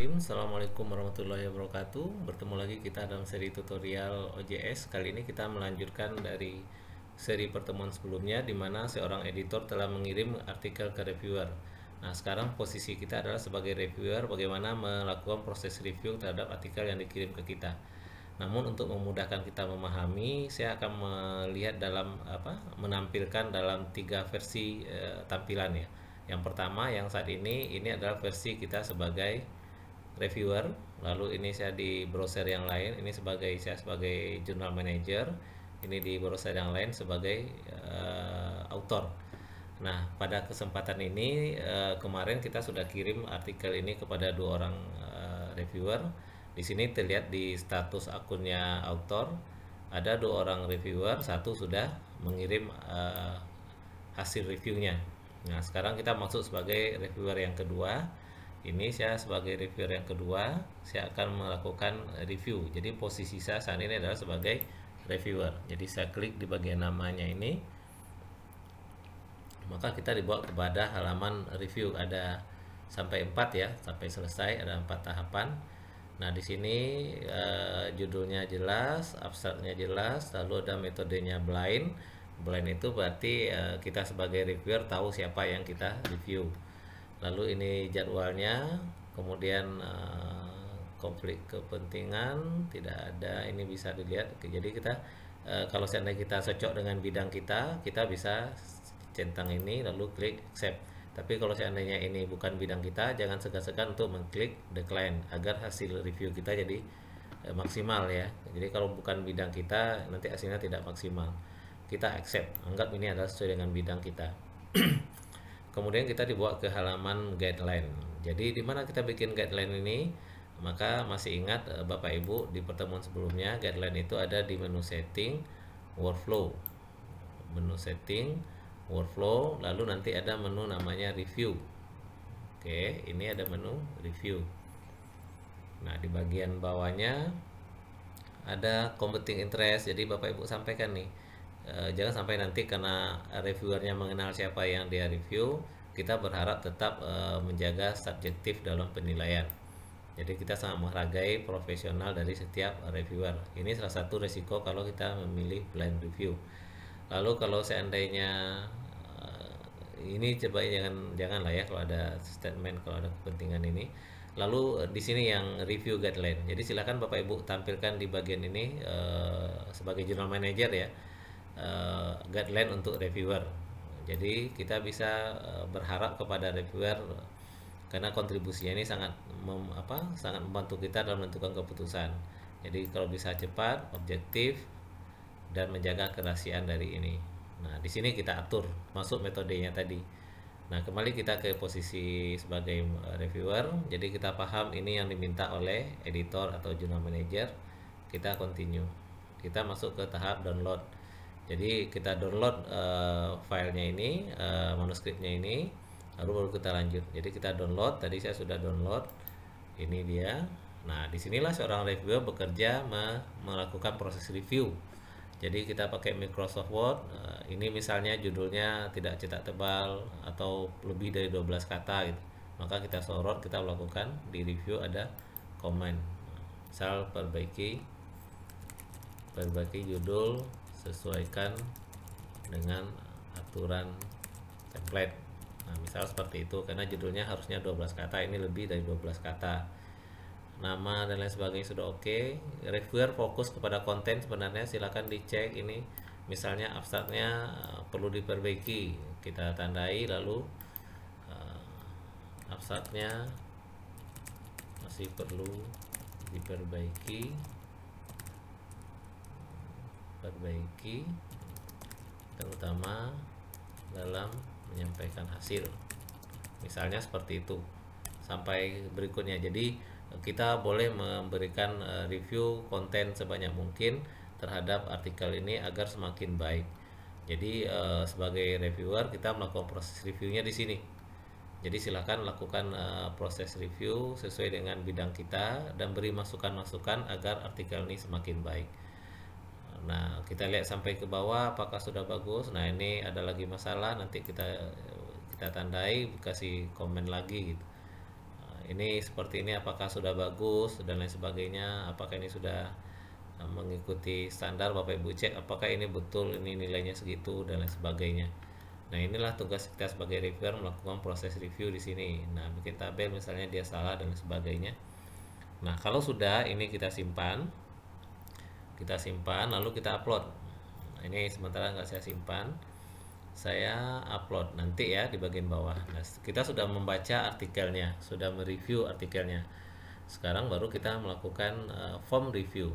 Bismillahirrahmanirrahim. Assalamualaikum warahmatullahi wabarakatuh. Bertemu lagi kita dalam seri tutorial OJS. Kali ini kita melanjutkan dari seri pertemuan sebelumnya di mana seorang editor telah mengirim artikel ke reviewer. Nah, sekarang posisi kita adalah sebagai reviewer, bagaimana melakukan proses review terhadap artikel yang dikirim ke kita. Namun untuk memudahkan kita memahami, saya akan melihat menampilkan dalam tiga versi tampilan ya. Yang pertama yang saat ini adalah versi kita sebagai reviewer, lalu ini saya di browser yang lain, ini saya sebagai journal manager, ini di browser yang lain sebagai author. Nah, pada kesempatan ini kemarin kita sudah kirim artikel ini kepada dua orang reviewer. Di sini terlihat di status akunnya author ada dua orang reviewer, satu sudah mengirim hasil reviewnya. Nah, sekarang kita masuk sebagai reviewer yang kedua. Ini saya sebagai reviewer yang kedua, saya akan melakukan review. Jadi posisi saya saat ini adalah sebagai reviewer. Jadi saya klik di bagian namanya ini, maka kita dibawa kepada halaman review. Ada sampai 4 ya, sampai selesai ada 4 tahapan. Nah, di sini judulnya jelas, abstraknya jelas, lalu ada metodenya blind. Blind itu berarti kita sebagai reviewer tahu siapa yang kita review. Lalu ini jadwalnya, kemudian konflik kepentingan tidak ada, ini bisa dilihat. Jadi kita kalau seandainya kita cocok dengan bidang kita bisa centang ini lalu klik accept. Tapi kalau seandainya ini bukan bidang kita, jangan segan-segan untuk mengklik decline agar hasil review kita jadi maksimal ya. Jadi kalau bukan bidang kita, nanti hasilnya tidak maksimal. Kita accept, anggap ini adalah sesuai dengan bidang kita. Kemudian kita dibawa ke halaman guideline. Jadi di mana kita bikin guideline ini? Maka masih ingat Bapak Ibu di pertemuan sebelumnya, guideline itu ada di menu setting, workflow. Menu setting, workflow, lalu nanti ada menu namanya review. Oke, ini ada menu review. Nah, di bagian bawahnya ada competing interest. Jadi Bapak Ibu sampaikan nih, jangan sampai nanti karena reviewernya mengenal siapa yang dia review, kita berharap tetap menjaga subjektif dalam penilaian. Jadi kita sangat menghargai profesional dari setiap reviewer. Ini salah satu resiko kalau kita memilih blind review. Lalu kalau seandainya ini coba jangan lah ya kalau ada statement, kalau ada kepentingan ini. Lalu di sini yang review guideline. Jadi silakan Bapak Ibu tampilkan di bagian ini sebagai journal manager ya. Guideline untuk reviewer. Jadi kita bisa berharap kepada reviewer karena kontribusinya ini sangat membantu kita dalam menentukan keputusan. Jadi kalau bisa cepat, objektif, dan menjaga kerahasiaan dari ini. Nah, di sini kita atur masuk metodenya tadi. Nah, kembali kita ke posisi sebagai reviewer. Jadi kita paham ini yang diminta oleh editor atau journal manager. Kita continue. Kita masuk ke tahap download. Jadi kita download filenya ini, manuskripnya ini, lalu baru kita lanjut. Jadi kita download, tadi saya sudah download, ini dia. Nah, disinilah seorang reviewer bekerja melakukan proses review. Jadi kita pakai Microsoft Word, ini misalnya judulnya tidak cetak tebal atau lebih dari 12 kata gitu. Maka kita sorot, kita lakukan di review ada comment. Misal perbaiki judul, sesuaikan dengan aturan template. Nah, misal seperti itu, karena judulnya harusnya 12 kata, ini lebih dari 12 kata. Nama dan lain sebagainya sudah oke. Reviewer fokus kepada konten, sebenarnya silakan dicek ini. Misalnya abstraknya perlu diperbaiki, kita tandai, lalu abstraknya masih perlu diperbaiki, terutama dalam menyampaikan hasil, misalnya seperti itu sampai berikutnya. Jadi kita boleh memberikan review konten sebanyak mungkin terhadap artikel ini agar semakin baik. Jadi sebagai reviewer kita melakukan proses reviewnya di sini. Jadi silakan lakukan proses review sesuai dengan bidang kita dan beri masukan-masukan agar artikel ini semakin baik. Nah, kita lihat sampai ke bawah apakah sudah bagus. Nah, ini ada lagi masalah, nanti kita tandai, kasih komen lagi gitu. ini seperti ini, apakah sudah bagus dan lain sebagainya, apakah ini sudah mengikuti standar. Bapak Ibu cek apakah ini betul, ini nilainya segitu dan lain sebagainya. Nah, inilah tugas kita sebagai reviewer, melakukan proses review di sini. Nah, bikin tabel misalnya dia salah dan lain sebagainya. Nah, kalau sudah ini kita simpan lalu kita upload. Nah, ini sementara nggak saya simpan, saya upload nanti ya di bagian bawah. Nah, kita sudah membaca artikelnya, sudah mereview artikelnya. Sekarang baru kita melakukan form review.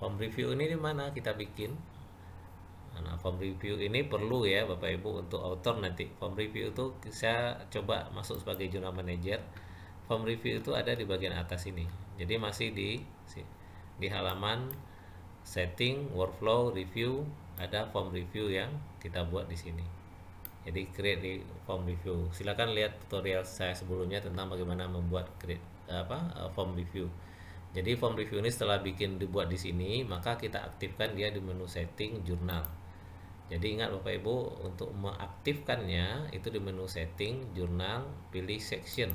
Form review ini di mana kita bikin? Nah, form review ini perlu ya Bapak Ibu untuk author nanti. Form review itu saya coba masuk sebagai jurnal manager. Form review itu ada di bagian atas ini. Jadi masih di halaman setting, workflow, review, ada form review yang kita buat di sini. Jadi create di form review. Silakan lihat tutorial saya sebelumnya tentang bagaimana membuat form review. Jadi form review ini setelah dibuat di sini, maka kita aktifkan dia di menu setting jurnal. Jadi ingat Bapak Ibu, untuk mengaktifkannya itu di menu setting jurnal, pilih section.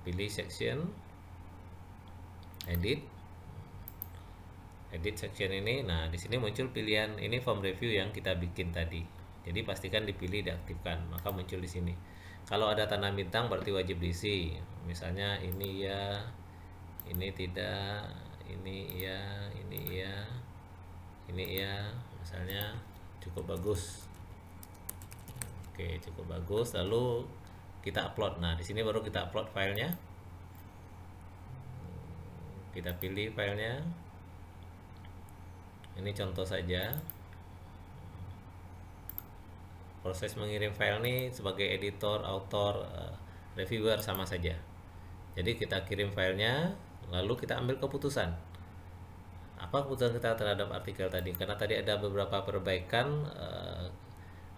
Pilih section, edit section ini. Nah, di sini muncul pilihan ini form review yang kita bikin tadi. Jadi pastikan dipilih diaktifkan, maka muncul di sini. Kalau ada tanda bintang berarti wajib diisi. Misalnya ini ya, ini tidak, ini ya, ini ya, ini ya. Misalnya cukup bagus. Oke, cukup bagus. Lalu kita upload. Nah, di sini baru kita upload filenya. Kita pilih filenya. Ini contoh saja. Proses mengirim file ini sebagai editor, author, reviewer sama saja. Jadi kita kirim filenya, lalu kita ambil keputusan. Apa keputusan kita terhadap artikel tadi? Karena tadi ada beberapa perbaikan.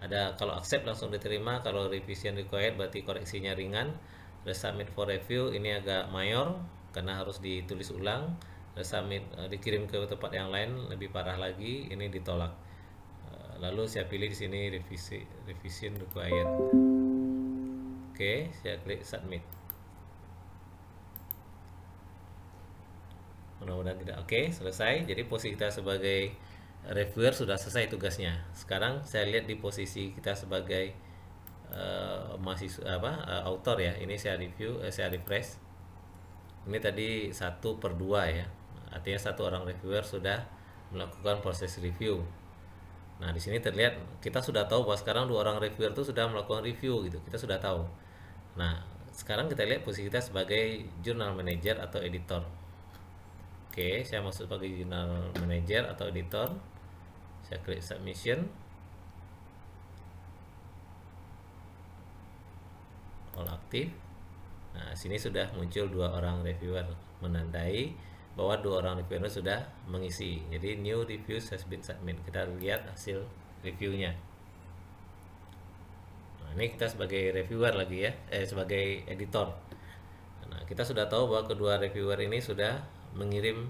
Ada kalau accept langsung diterima, kalau revision required berarti koreksinya ringan. Resubmit for review ini agak mayor karena harus ditulis ulang. Resubmit dikirim ke tempat yang lain lebih parah lagi, ini ditolak. Lalu saya pilih di sini revision required. Oke, saya klik submit. Mudah-mudahan tidak. Oke, selesai. Jadi posisi kita sebagai reviewer sudah selesai tugasnya. Sekarang saya lihat di posisi kita sebagai author ya. Ini saya review, saya refresh. Ini tadi 1/2 ya. Artinya satu orang reviewer sudah melakukan proses review. Nah, di sini terlihat kita sudah tahu bahwa sekarang 2 orang reviewer itu sudah melakukan review gitu. Kita sudah tahu. Nah, sekarang kita lihat posisi kita sebagai jurnal manager atau editor. Oke, saya masuk sebagai jurnal manager atau editor. Saya klik submission. All aktif. Nah, sini sudah muncul 2 orang reviewer, menandai bahwa 2 orang reviewer sudah mengisi. Jadi new reviews has been submit. Kita lihat hasil reviewnya. Nah, ini kita sebagai reviewer lagi ya, sebagai editor. Nah, kita sudah tahu bahwa kedua reviewer ini sudah mengirim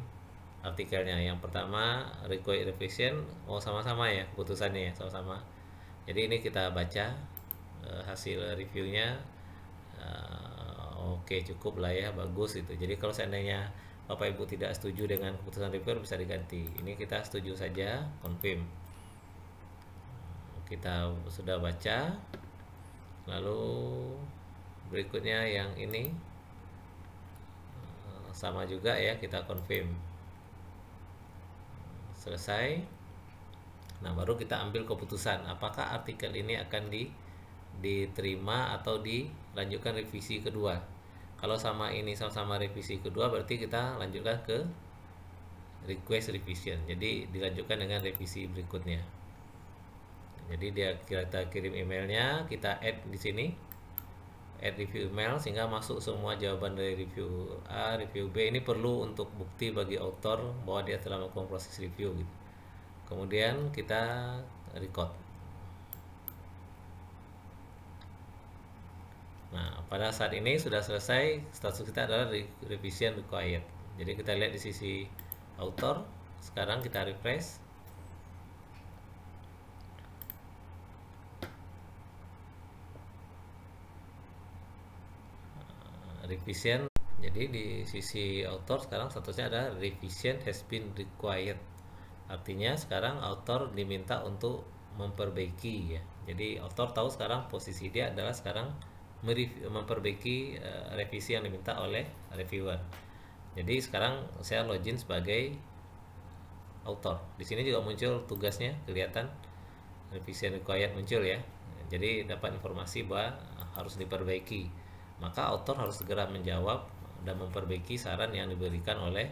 artikelnya. Yang pertama required revision, sama-sama ya keputusannya ya, sama-sama. Jadi ini kita baca hasil reviewnya. Oke, cukup lah ya, bagus itu. Jadi kalau seandainya Bapak Ibu tidak setuju dengan keputusan reviewer bisa diganti. Ini kita setuju saja, confirm. Kita sudah baca. Lalu berikutnya yang ini sama juga ya, kita confirm. Selesai. Nah, baru kita ambil keputusan apakah artikel ini akan diterima atau dilanjutkan revisi kedua. Kalau sama ini sama-sama revisi kedua berarti kita lanjutkan ke request revision. Jadi dilanjutkan dengan revisi berikutnya. Jadi kita kirim emailnya, kita add di sini, add review email sehingga masuk semua jawaban dari review A, review B. Ini perlu untuk bukti bagi author bahwa dia telah melakukan proses review gitu. Kemudian kita record. Nah, pada saat ini sudah selesai, status kita adalah revision required. Jadi kita lihat di sisi author. Sekarang kita refresh. revision. Jadi di sisi author sekarang statusnya ada revision has been required. Artinya sekarang author diminta untuk memperbaiki ya. Jadi author tahu sekarang posisi dia adalah sekarang memperbaiki revisi yang diminta oleh reviewer. Jadi sekarang saya login sebagai author. Di sini juga muncul tugasnya, kelihatan revision required muncul ya. Jadi dapat informasi bahwa harus diperbaiki. Maka author harus segera menjawab dan memperbaiki saran yang diberikan oleh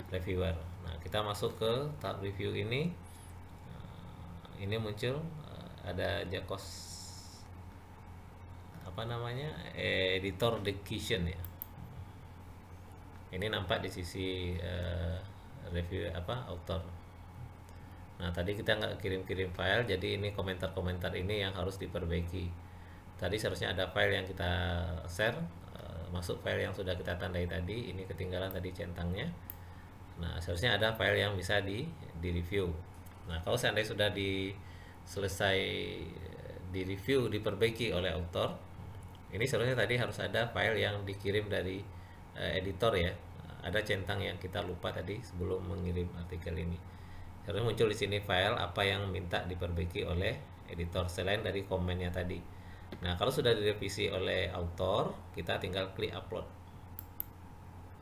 reviewer. Nah, kita masuk ke tab review ini. Ini muncul ada Jakos editor decision ya. Ini nampak di sisi review author. Nah, tadi kita nggak kirim-kirim file, jadi ini komentar-komentar ini yang harus diperbaiki. Tadi seharusnya ada file yang kita share, masuk file yang sudah kita tandai tadi, ini ketinggalan tadi centangnya. Nah, seharusnya ada file yang bisa di review. Nah, kalau seandainya sudah selesai di review, diperbaiki oleh author, ini seharusnya tadi harus ada file yang dikirim dari editor ya. Ada centang yang kita lupa tadi sebelum mengirim artikel ini. Harusnya muncul di sini file apa yang minta diperbaiki oleh editor selain dari komennya tadi. Nah, kalau sudah direvisi oleh author, kita tinggal klik upload.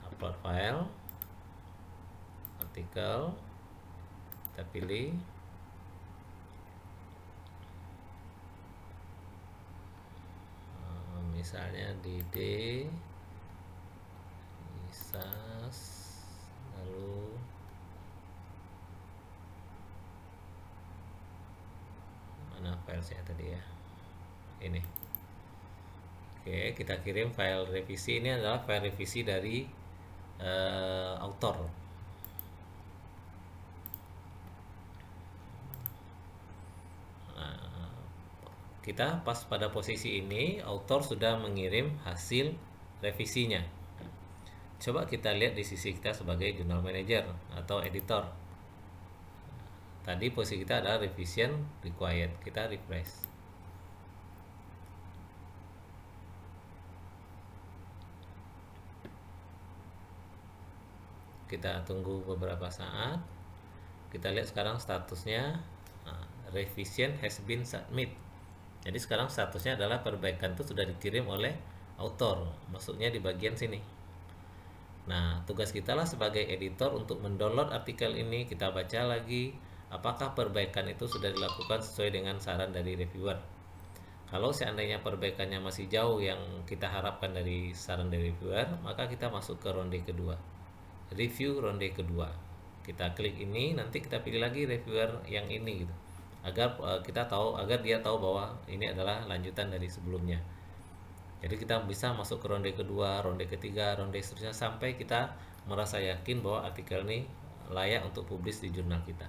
Upload file, artikel, kita pilih. Misalnya DD Isas, lalu mana file saya tadi ya, ini. Oke, kita kirim file revisi. Ini adalah file revisi dari author. Kita pas pada posisi ini, author sudah mengirim hasil revisinya. Coba kita lihat di sisi kita sebagai jurnal manager atau editor. Tadi posisi kita adalah revision required. Kita refresh. Kita tunggu beberapa saat. Kita lihat sekarang statusnya, revision has been submit. Jadi sekarang statusnya adalah perbaikan itu sudah dikirim oleh author, masuknya di bagian sini. Nah, tugas kita lah sebagai editor untuk mendownload artikel ini, kita baca lagi apakah perbaikan itu sudah dilakukan sesuai dengan saran dari reviewer. Kalau seandainya perbaikannya masih jauh yang kita harapkan dari saran dari reviewer, maka kita masuk ke ronde kedua, review ronde kedua. Kita klik ini, nanti kita pilih lagi reviewer yang ini gitu, agar dia tahu bahwa ini adalah lanjutan dari sebelumnya. Jadi kita bisa masuk ke ronde kedua, ronde ketiga, ronde seterusnya sampai kita merasa yakin bahwa artikel ini layak untuk publish di jurnal kita.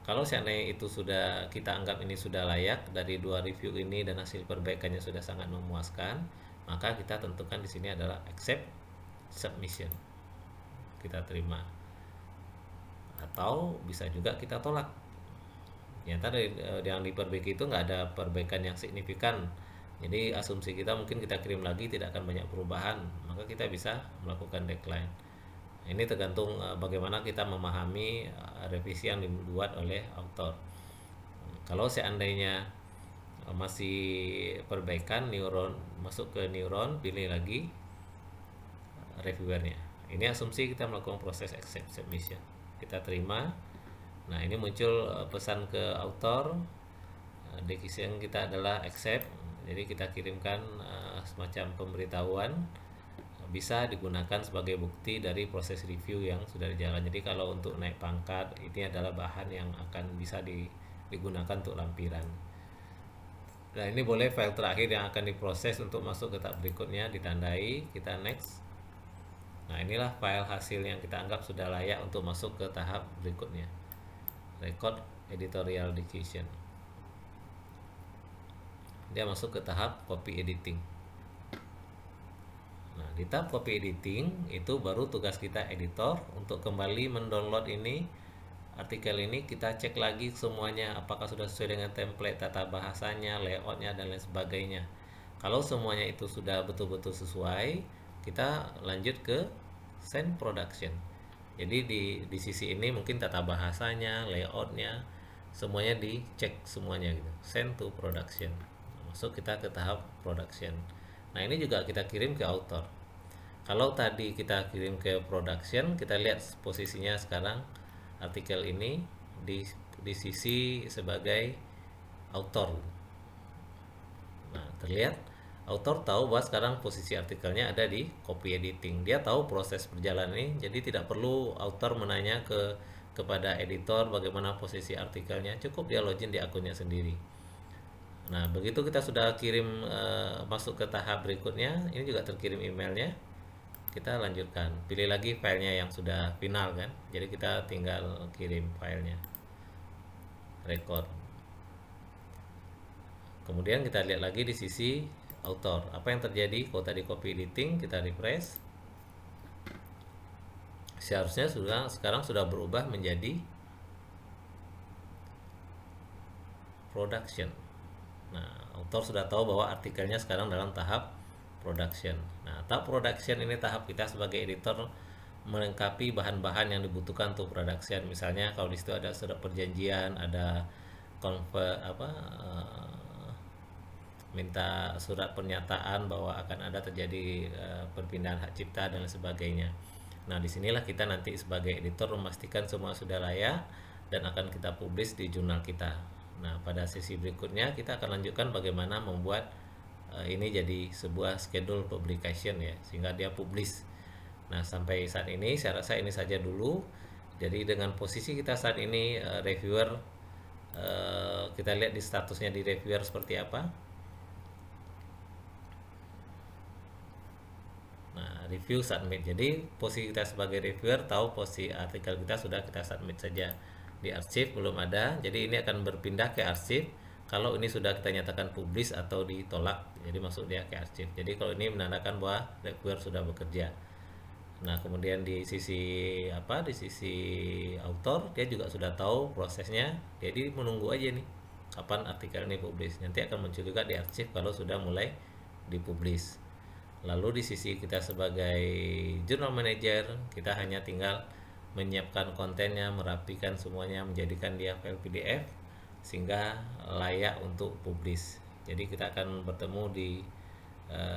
Kalau seandainya itu sudah kita anggap ini sudah layak dari 2 review ini dan hasil perbaikannya sudah sangat memuaskan, maka kita tentukan di sini adalah accept submission. Kita terima. Atau bisa juga kita tolak. Ternyata yang diperbaiki itu nggak ada perbaikan yang signifikan, jadi asumsi kita mungkin kita kirim lagi tidak akan banyak perubahan, maka kita bisa melakukan decline. Ini tergantung bagaimana kita memahami revisi yang dibuat oleh author. Kalau seandainya masih perbaikan, neuron masuk ke neuron, pilih lagi reviewernya. Ini asumsi kita melakukan proses accept submission. Kita terima. Nah, ini muncul pesan ke author, decision kita adalah accept. Jadi kita kirimkan semacam pemberitahuan, bisa digunakan sebagai bukti dari proses review yang sudah berjalan. Jadi kalau untuk naik pangkat, ini adalah bahan yang akan bisa digunakan untuk lampiran. Nah, ini boleh file terakhir yang akan diproses untuk masuk ke tahap berikutnya, ditandai, kita next. Nah, inilah file hasil yang kita anggap sudah layak untuk masuk ke tahap berikutnya, record editorial decision. Dia masuk ke tahap copy editing. Nah, di tahap copy editing itu baru tugas kita editor untuk kembali mendownload ini artikel ini. Kita cek lagi semuanya apakah sudah sesuai dengan template, tata bahasanya, layoutnya, dan lain sebagainya. Kalau semuanya itu sudah betul-betul sesuai, kita lanjut ke send production. Jadi di sisi ini mungkin tata bahasanya, layoutnya, semuanya dicek semuanya gitu. Send to production. Masuk kita ke tahap production. Nah ini juga kita kirim ke author. Kalau tadi kita kirim ke production, kita lihat posisinya sekarang artikel ini di sisi sebagai author. Nah terlihat author tahu bahwa sekarang posisi artikelnya ada di copy editing. Dia tahu proses perjalanan ini, jadi tidak perlu author menanya kepada editor bagaimana posisi artikelnya. Cukup dia login di akunnya sendiri. Nah, begitu kita sudah kirim masuk ke tahap berikutnya, ini juga terkirim emailnya. Kita lanjutkan. Pilih lagi filenya yang sudah final kan. Jadi kita tinggal kirim filenya. Record. Kemudian kita lihat lagi di sisi author. Apa yang terjadi kalau tadi copy editing, kita refresh. Seharusnya sekarang sudah berubah menjadi production. Nah, author sudah tahu bahwa artikelnya sekarang dalam tahap production. Nah, tahap production ini tahap kita sebagai editor melengkapi bahan-bahan yang dibutuhkan untuk production. Misalnya kalau di situ ada surat perjanjian, ada minta surat pernyataan bahwa akan ada terjadi perpindahan hak cipta dan sebagainya. Nah, disinilah kita nanti sebagai editor memastikan semua sudah layak dan akan kita publish di jurnal kita. Nah, pada sesi berikutnya kita akan lanjutkan bagaimana membuat ini jadi sebuah schedule publication ya, sehingga dia publish. Nah, sampai saat ini saya rasa ini saja dulu. Jadi dengan posisi kita saat ini reviewer, kita lihat di statusnya di reviewer seperti apa. Nah, review submit. Jadi posisi kita sebagai reviewer tahu posisi artikel kita sudah kita submit saja. Di arsip belum ada, jadi ini akan berpindah ke arsip kalau ini sudah kita nyatakan publish atau ditolak, jadi masuk dia ke arsip. Jadi kalau ini menandakan bahwa reviewer sudah bekerja. Nah, kemudian di sisi di sisi author dia juga sudah tahu prosesnya, jadi menunggu aja nih kapan artikel ini publish. Nanti akan muncul juga di arsip kalau sudah mulai dipublish. Lalu di sisi kita sebagai journal manager, kita hanya tinggal menyiapkan kontennya, merapikan semuanya, menjadikan dia file PDF sehingga layak untuk publish. Jadi kita akan bertemu di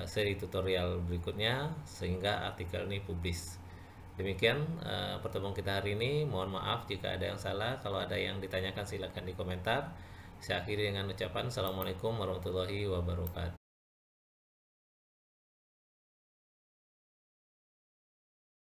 seri tutorial berikutnya sehingga artikel ini publish. Demikian pertemuan kita hari ini. Mohon maaf jika ada yang salah. Kalau ada yang ditanyakan silakan di komentar. Saya akhiri dengan ucapan Assalamualaikum warahmatullahi wabarakatuh.